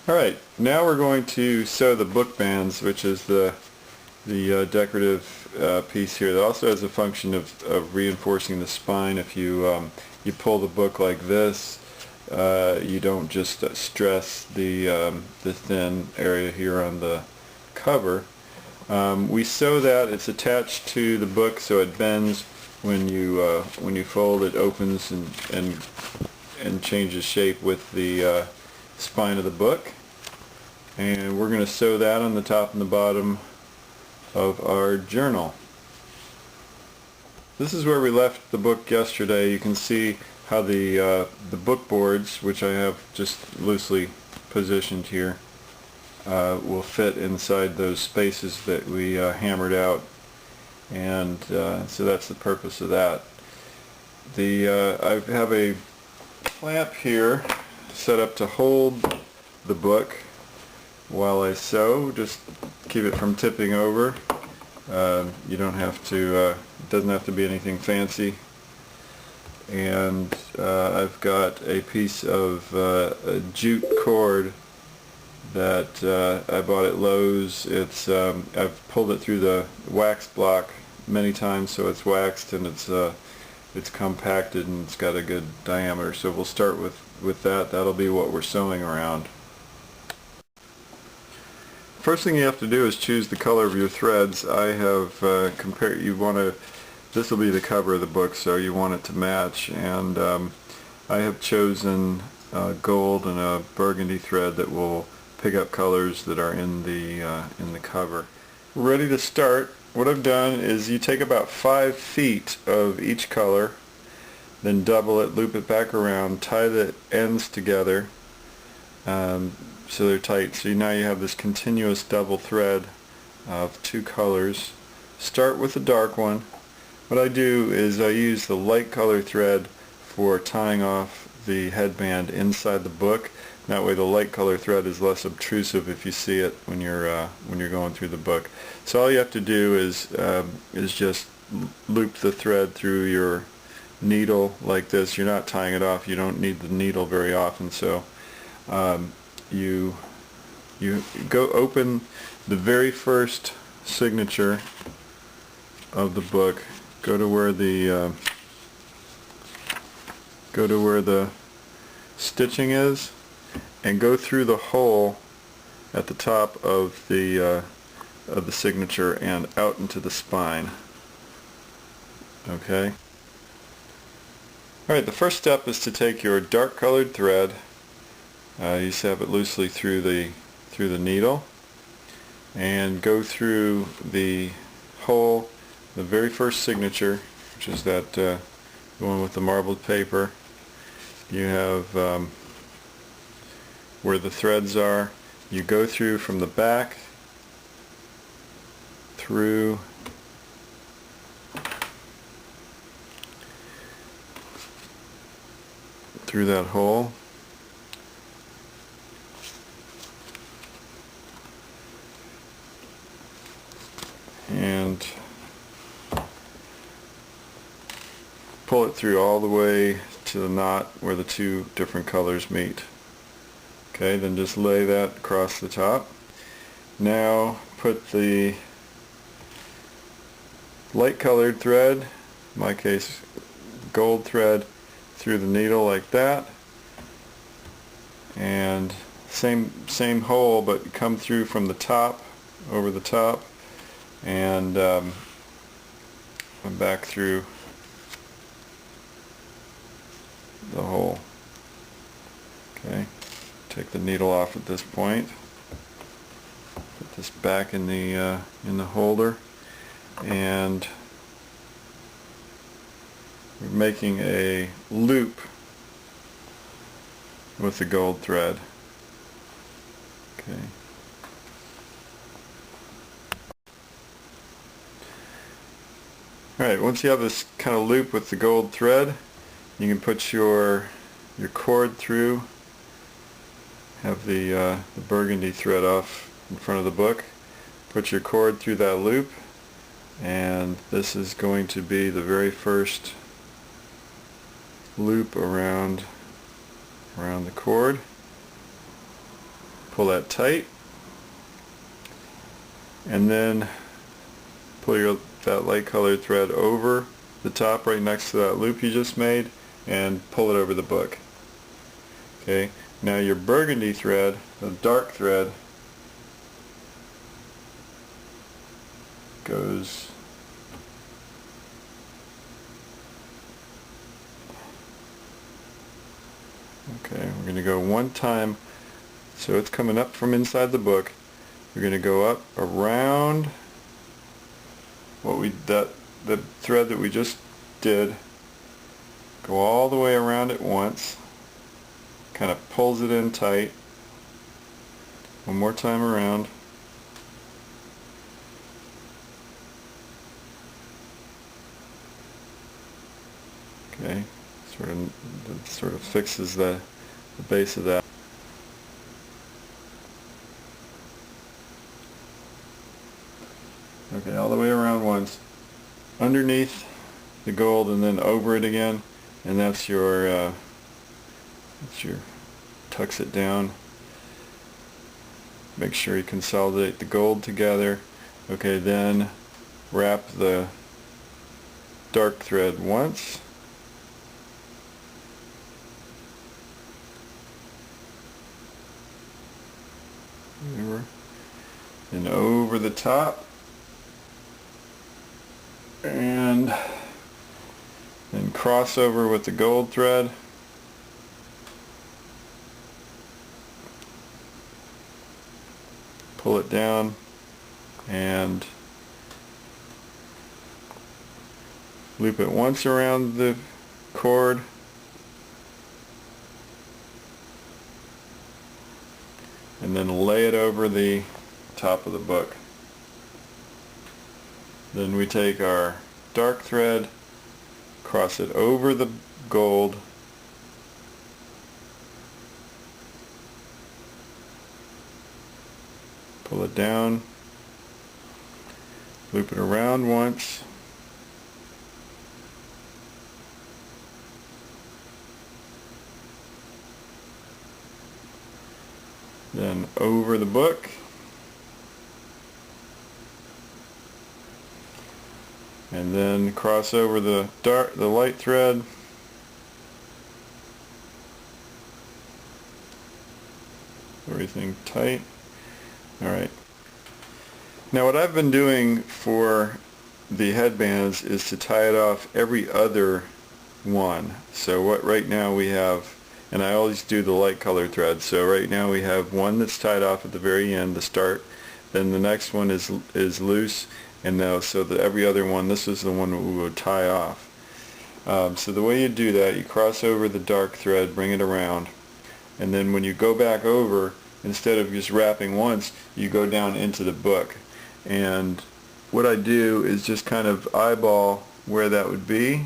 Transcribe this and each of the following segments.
Alright, now we're going to sew the book bands, which is the decorative piece here. That also has a function of reinforcing the spine. If you you pull the book like this, you don't just stress the thin area here on the cover. We sew that. It's attached to the book, so it bends when you fold. It opens and changes shape with the spine of the book, and we're going to sew that on the top and the bottom of our journal. This is where we left the book yesterday. You can see how the book boards, which I have just loosely positioned here, will fit inside those spaces that we hammered out, and so that's the purpose of that. I have a clamp here set up to hold the book while I sew, just keep it from tipping over. You don't have to, it doesn't have to be anything fancy. And I've got a piece of a jute cord that I bought at Lowe's. It's I've pulled it through the wax block many times, so it's waxed and it's compacted and it's got a good diameter. So we'll start with that. That'll be what we're sewing around. First thing you have to do is choose the color of your threads. I have compared. This will be the cover of the book, so you want it to match, and I have chosen gold and a burgundy thread that will pick up colors that are in the cover. We're ready to start. What I've done is you take about 5 feet of each color, then double it, loop it back around, tie the ends together so they're tight. So now you have this continuous double thread of 2 colors. Start with the dark one. What I do is I use the light color thread for tying off the headband inside the book. That way the light color thread is less obtrusive if you see it when you're going through the book. So all you have to do is just loop the thread through your needle like this. You're not tying it off. You don't need the needle very often. So you go open the very first signature of the book. Go to where the stitching is, and go through the hole at the top of the signature and out into the spine. Okay. All right. The first step is to take your dark colored thread. You just have it loosely through the needle, and go through the hole, the very first signature, which is that the one with the marbled paper. You have where the threads are. You go through from the back through that hole, and pull it through all the way to the knot where the 2 different colors meet. Okay, then just lay that across the top. Now put the light colored thread, in my case gold thread, through the needle like that, and same hole, but come through from the top, over the top, and back through the hole. Okay, take the needle off at this point. Put this back in the holder, and we're making a loop with the gold thread. Okay. Alright, once you have this kind of loop with the gold thread, you can put your cord through. Have the burgundy thread off in front of the book. Put your cord through that loop, and this is going to be the very first loop around the cord. pull that tight, and then pull that light colored thread over the top right next to that loop you just made and pull it over the book. Okay, now your burgundy thread, the dark thread, goes okay, we're going to go one time, so it's coming up from inside the book. We're going to go up around the thread that we just did, go all the way around it once, kind of pulls it in tight, one more time around, okay, sort of fixes the base of that. Okay, all the way around once, underneath the gold and then over it again, and that's your tucks it down. Make sure you consolidate the gold together. Okay, then wrap the dark thread once. And over the top, and then cross over with the gold thread, pull it down, and loop it once around the cord, and then lay it over the top of the book. Then we take our dark thread, cross it over the gold, pull it down, loop it around once, then over the book, and then cross over the light thread, everything tight. Alright, now what I've been doing for the headbands is to tie it off every other one. So what right now we have, and I always do the light colored thread, so right now we have one that's tied off at the very end, the start, then the next one is loose, and now so that every other one, this is the one that we would tie off. So the way you do that, you cross over the dark thread, bring it around, and then when you go back over, instead of just wrapping once, you go down into the book. And what I do is just kind of eyeball where that would be,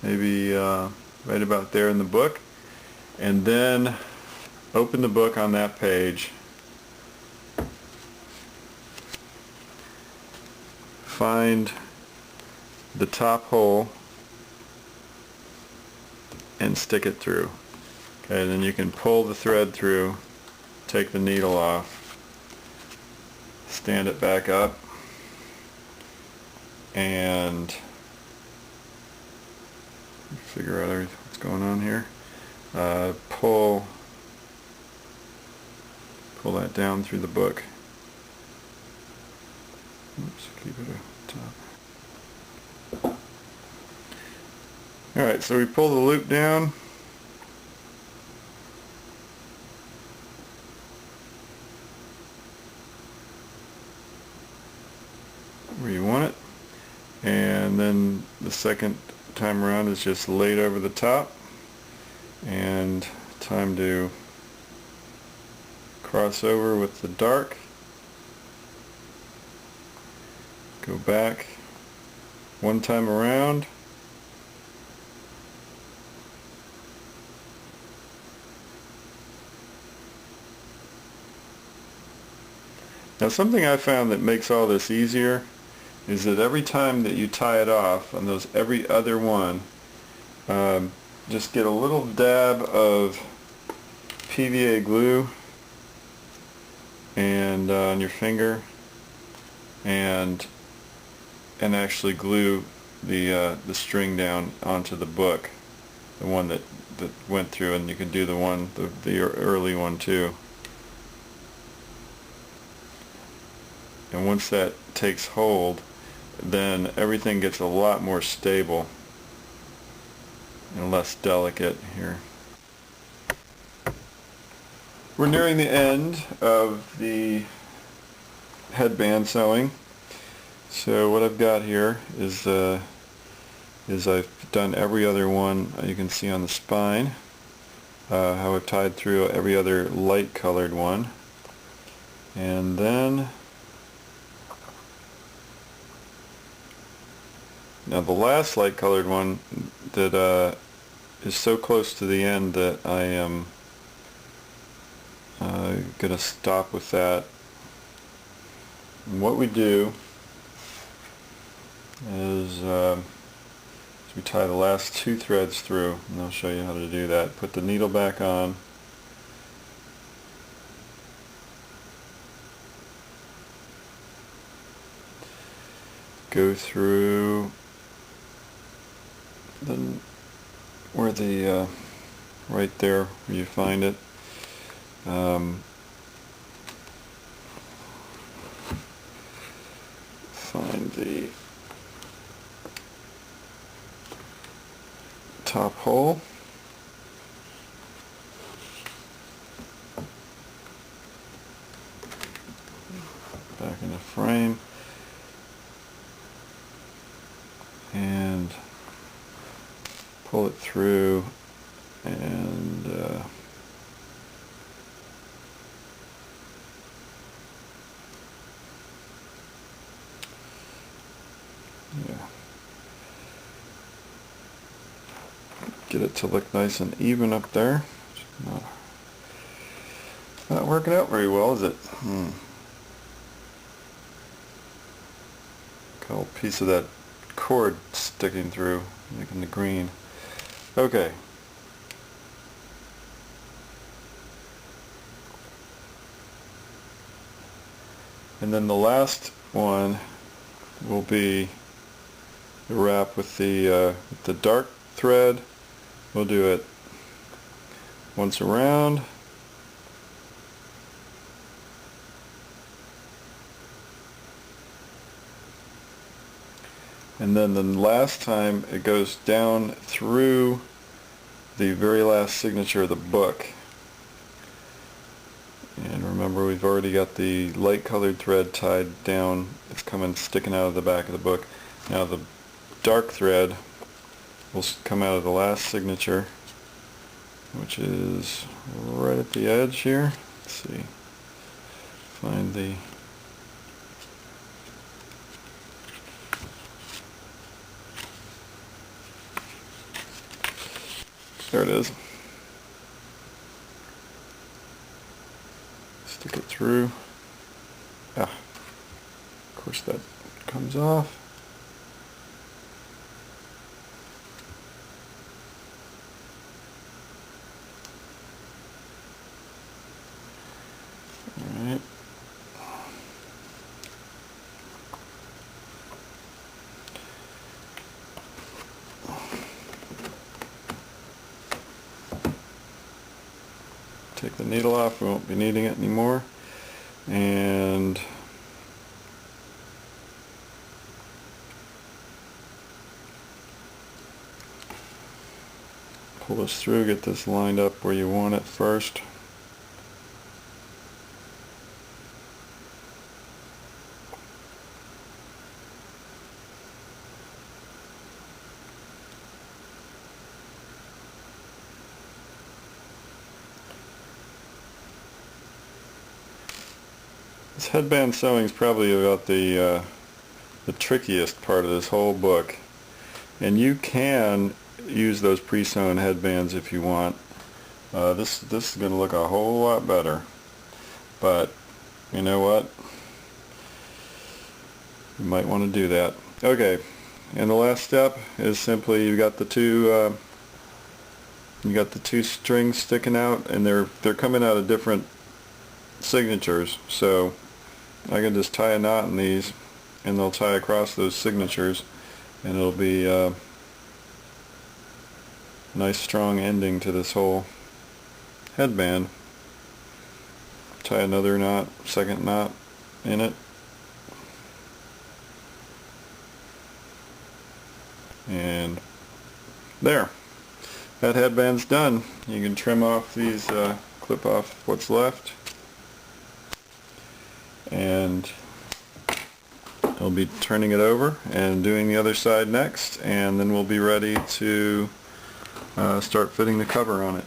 maybe right about there in the book, and then open the book on that page, find the top hole and stick it through. Okay, then you can pull the thread through, take the needle off, stand it back up, and figure out what's going on here. Pull that down through the book. Oops, keep it up top. Alright, so we pull the loop down. Where you want it. And then the second time around is just laid over the top. And time to cross over with the dark. Go back one time around, now something I found that makes all this easier is that every time that you tie it off on those every other one, just get a little dab of PVA glue and on your finger, and actually glue the string down onto the book, the one that went through, and you can do the early one too. And once that takes hold, then everything gets a lot more stable and less delicate here. We're nearing the end of the headband sewing. So what I've got here is I've done every other one you can see on the spine, how I've tied through every other light colored one, and then now the last light colored one that is so close to the end that I am going to stop with that. And what we do is we tie the last 2 threads through, and I'll show you how to do that. Put the needle back on, go through where the right there where you find it, find the top hole, back in the frame, and pull it through, and yeah, get it to look nice and even up there. Not working out very well, is it? Got a little piece of that cord sticking through, making the green. Okay. And then the last one will be the wrap with the dark thread. We'll do it once around, and then the last time it goes down through the very last signature of the book. And remember, we've already got the light colored thread tied down. It's sticking out of the back of the book. Now the dark thread will come out of the last signature, which is right at the edge here. Let's see. Find the there it is. Stick it through. Of course that comes off. Alright. Take the needle off, we won't be needing it anymore. And pull this through, get this lined up where you want it first. This headband sewing is probably about the trickiest part of this whole book, and you can use those pre-sewn headbands if you want. This is going to look a whole lot better, but you know what? You might want to do that. Okay, and the last step is simply you got the two strings sticking out, and they're coming out of different signatures. So I can just tie a knot in these and they'll tie across those signatures, and it'll be a nice strong ending to this whole headband. Tie another knot, second knot in it, and there, that headband's done. You can trim off these, clip off what's left, and I'll be turning it over and doing the other side next, and then we'll be ready to start fitting the cover on it.